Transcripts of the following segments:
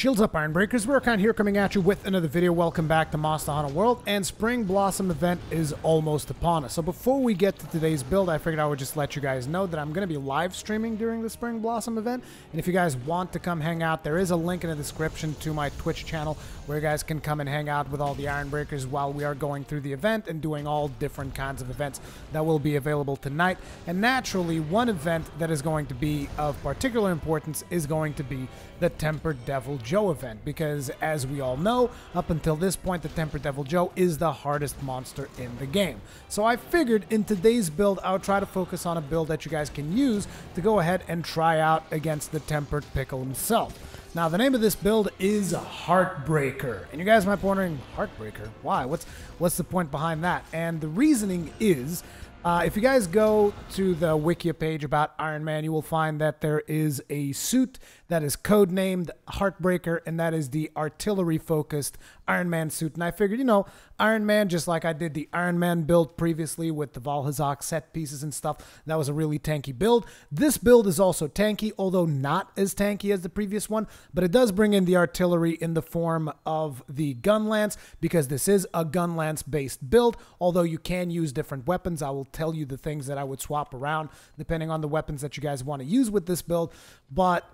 Shields up, Iron Breakers. Rurikhan here, coming at you with another video. Welcome back to Monster Hunter World, and Spring Blossom event is almost upon us. So before we get to today's build, I figured I would just let you guys know that I'm going to be live streaming during the Spring Blossom event, and if you guys want to come hang out, there is a link in the description to my Twitch channel where you guys can come and hang out with all the Iron Breakers while we are going through the event and doing all different kinds of events that will be available tonight. And naturally, one event that is going to be of particular importance is going to be the Tempered Deviljho event, because as we all know, up until this point, the Tempered Deviljho is the hardest monster in the game. So I figured in today's build, I would try to focus on a build that you guys can use to go ahead and try out against the Tempered Pickle himself. Now, the name of this build is Heartbreaker, and you guys might be wondering, Heartbreaker? Why? What's the point behind that? And the reasoning is, if you guys go to the wiki page about Iron Man, you will find that there is a suit that is codenamed Heartbreaker, and that is the artillery-focused Iron Man suit. And I figured, you know, Iron Man, just like I did the Iron Man build previously with the Vaal set pieces and stuff, that was a really tanky build. This build is also tanky, although not as tanky as the previous one, but it does bring in the artillery in the form of the Gunlance, because this is a Gunlance-based build, although you can use different weapons. I will tell you the things that I would swap around depending on the weapons that you guys want to use with this build. But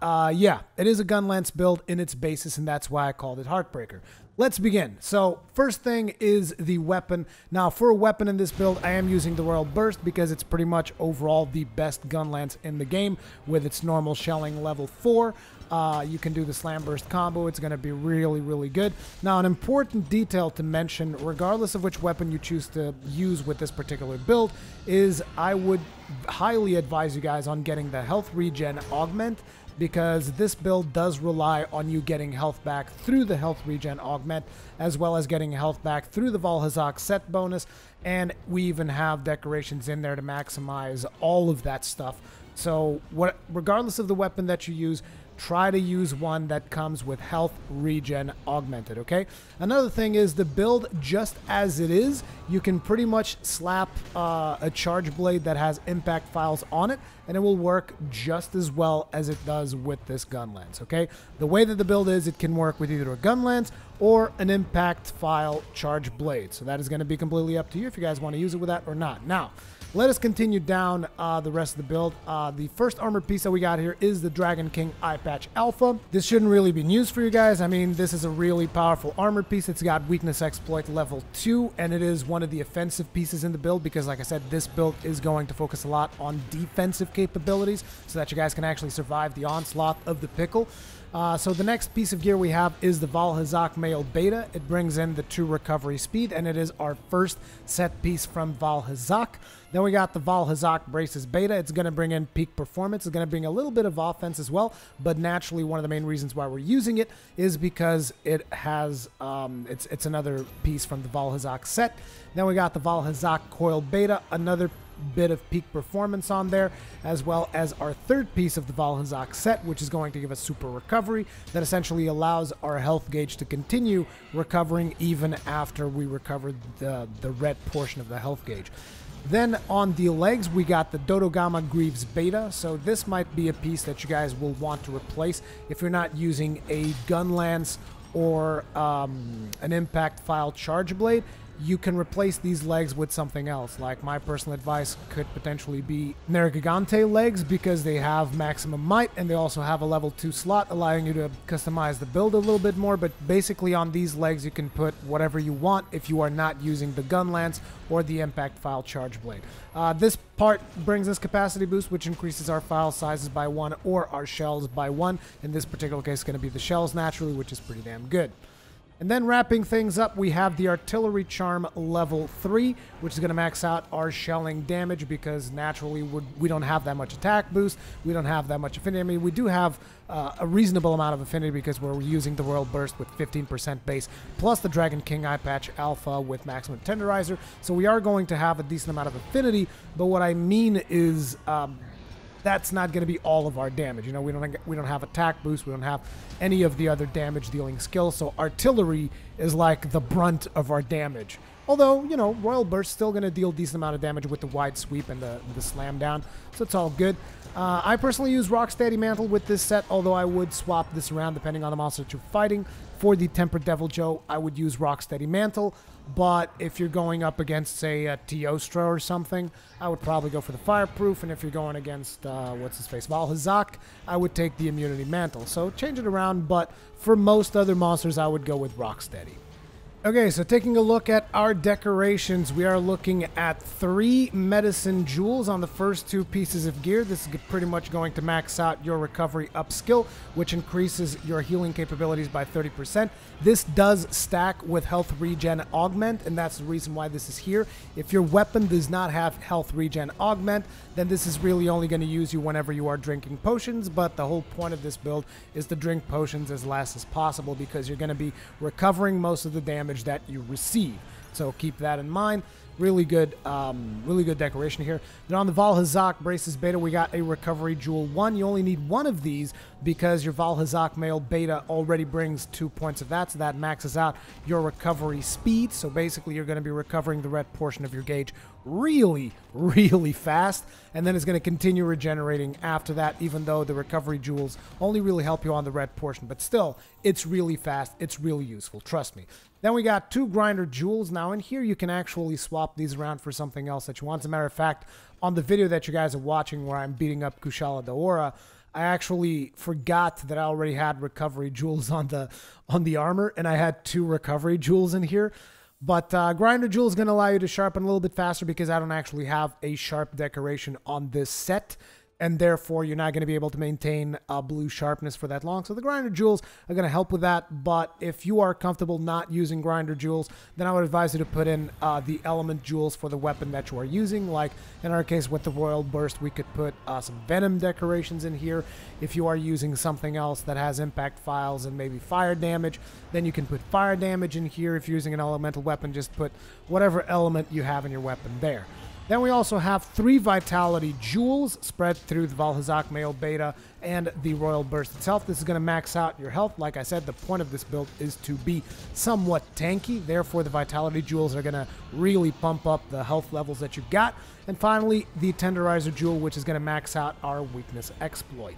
yeah, it is a Gunlance build in its basis, and that's why I called it Heartbreaker. Let's begin. So first thing is the weapon. Now, for a weapon in this build, I am using the Royal Burst because it's pretty much overall the best Gunlance in the game with its normal shelling level 4. You can do the Slam Burst combo. It's going to be really, really good. Now, an important detail to mention, regardless of which weapon you choose to use with this particular build, is I would highly advise you guys on getting the Health Regen Augment, because this build does rely on you getting health back through the Health Regen Augment, as well as getting health back through the Vaal set bonus, and we even have decorations in there to maximize all of that stuff. So regardless of the weapon that you use, try to use one that comes with Health Regen Augmented, okay? Another thing is the build, just as it is, you can pretty much slap a charge blade that has impact files on it, and it will work just as well as it does with this Gunlance, okay? The way that the build is, it can work with either a Gunlance or an impact file charge blade. So that is going to be completely up to you if you guys want to use it with that or not. Now, let us continue down the rest of the build. The first armor piece that we got here is the Dragon King Eye Patch Alpha. This shouldn't really be news for you guys. I mean, this is a really powerful armor piece. It's got weakness exploit level 2, and it is one of the offensive pieces in the build because, like I said, this build is going to focus a lot on defensive capabilities so that you guys can actually survive the onslaught of the Pickle. So the next piece of gear we have is the Vaal Male Beta. It brings in the 2 recovery speed, and it is our first set piece from Vaal. Then we got the Vaal Braces Beta. It's going to bring in peak performance. It's going to bring a little bit of offense as well, but naturally one of the main reasons why we're using it is because it has, it's another piece from the Vaal set. Then we got the Vaal Coil Beta, another bit of peak performance on there, as well as our third piece of the Vaal set, which is going to give us super recovery that essentially allows our health gauge to continue recovering even after we recover the red portion of the health gauge. Then on the legs, we got the Dodogama Greaves Beta. So this might be a piece that you guys will want to replace if you're not using a Gunlance or an impact file charge blade. You can replace these legs with something else. Like, my personal advice could potentially be Nergigante legs, because they have maximum might and they also have a level 2 slot, allowing you to customize the build a little bit more. But basically on these legs you can put whatever you want if you are not using the Gunlance or the impact file charge blade. This part brings us capacity boost, which increases our file sizes by 1 or our shells by 1. In this particular case, it's going to be the shells naturally, which is pretty damn good. And then wrapping things up, we have the Artillery Charm level 3, which is going to max out our shelling damage, because naturally we don't have that much attack boost. We don't have that much affinity. I mean, we do have a reasonable amount of affinity because we're using the Royal Burst with 15% base, plus the Dragon King Eye Patch Alpha with maximum tenderizer. So we are going to have a decent amount of affinity, but what I mean is that's not going to be all of our damage. You know, we don't have attack boost, we don't have any of the other damage dealing skills, so artillery is like the brunt of our damage. Although, you know, Royal Burst still going to deal a decent amount of damage with the wide sweep and the slam down, so it's all good. I personally use Rocksteady Mantle with this set, although I would swap this around depending on the monster that you're fighting. For the Tempered Deviljho, I would use Rocksteady Mantle, but if you're going up against, say, a Teostra or something, I would probably go for the Fireproof, and if you're going against, what's-his-face, Vaal, I would take the Immunity Mantle. So change it around, but for most other monsters, I would go with Rocksteady. Okay, so taking a look at our decorations, we are looking at 3 medicine jewels on the first 2 pieces of gear. This is pretty much going to max out your recovery up skill, which increases your healing capabilities by 30%. This does stack with Health Regen Augment, and that's the reason why this is here. If your weapon does not have Health Regen Augment, then this is really only going to use you whenever you are drinking potions, but the whole point of this build is to drink potions as last as possible because you're going to be recovering most of the damage that you receive. So keep that in mind. Really good decoration here. Then on the Vaal Braces Beta, we got a Recovery Jewel 1. You only need 1 of these because your Vaal Male Beta already brings 2 points of that, so that maxes out your recovery speed. So basically, you're going to be recovering the red portion of your gauge really, really fast, and then it's going to continue regenerating after that, even though the Recovery Jewels only really help you on the red portion. But still, it's really fast. It's really useful. Trust me. Then we got 2 Grinder Jewels. Now in here, you can actually swap these around for something else that you want. As a matter of fact, on the video that you guys are watching where I'm beating up Kushala Daora, I actually forgot that I already had Recovery Jewels on the armor, and I had 2 Recovery Jewels in here. But Grinder Jewel is going to allow you to sharpen a little bit faster because I don't actually have a sharp decoration on this set. And therefore, you're not going to be able to maintain blue sharpness for that long. So the Grinder Jewels are going to help with that. But if you are comfortable not using Grinder Jewels, then I would advise you to put in the Element Jewels for the weapon that you are using. Like in our case with the Royal Burst, we could put some Venom decorations in here. If you are using something else that has impact files and maybe fire damage, then you can put fire damage in here. If you're using an elemental weapon, just put whatever element you have in your weapon there. Then we also have 3 Vitality Jewels spread through the Vaal Male Beta and the Royal Burst itself. This is going to max out your health. Like I said, the point of this build is to be somewhat tanky. Therefore, the Vitality Jewels are going to really pump up the health levels that you got. And finally, the Tenderizer Jewel, which is going to max out our Weakness Exploit.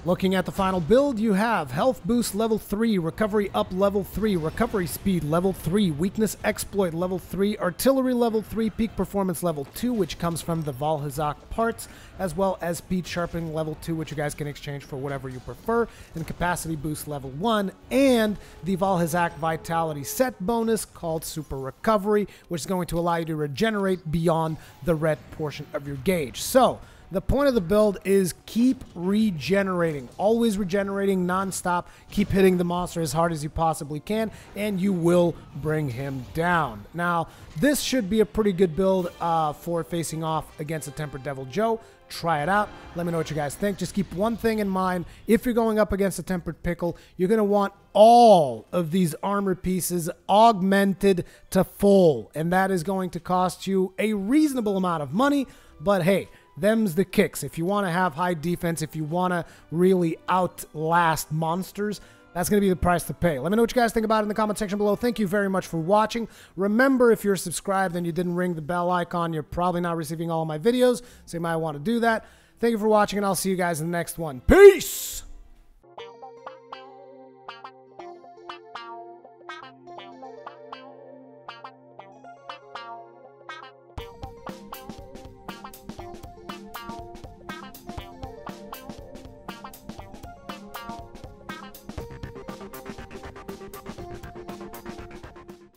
Looking at the final build, you have Health Boost level 3, Recovery Up level 3, Recovery Speed level 3, Weakness Exploit level 3, Artillery level 3, Peak Performance level 2, which comes from the Vaal parts, as well as Speed Sharpening level 2, which you guys can exchange for whatever you prefer, and Capacity Boost level 1, and the Vaal Vitality set bonus called Super Recovery, which is going to allow you to regenerate beyond the red portion of your gauge. So, the point of the build is keep regenerating, always regenerating non-stop, keep hitting the monster as hard as you possibly can, and you will bring him down. Now, this should be a pretty good build for facing off against a Tempered Deviljho. Try it out. Let me know what you guys think. Just keep one thing in mind. If you're going up against a Tempered Pickle, you're going to want all of these armor pieces augmented to full, and that is going to cost you a reasonable amount of money, but hey, them's the kicks. If you want to have high defense, if you want to really outlast monsters, that's going to be the price to pay. Let me know what you guys think about it in the comment section below. Thank you very much for watching. Remember, if you're subscribed and you didn't ring the bell icon, you're probably not receiving all of my videos, so you might want to do that. Thank you for watching, and I'll see you guys in the next one. Peace!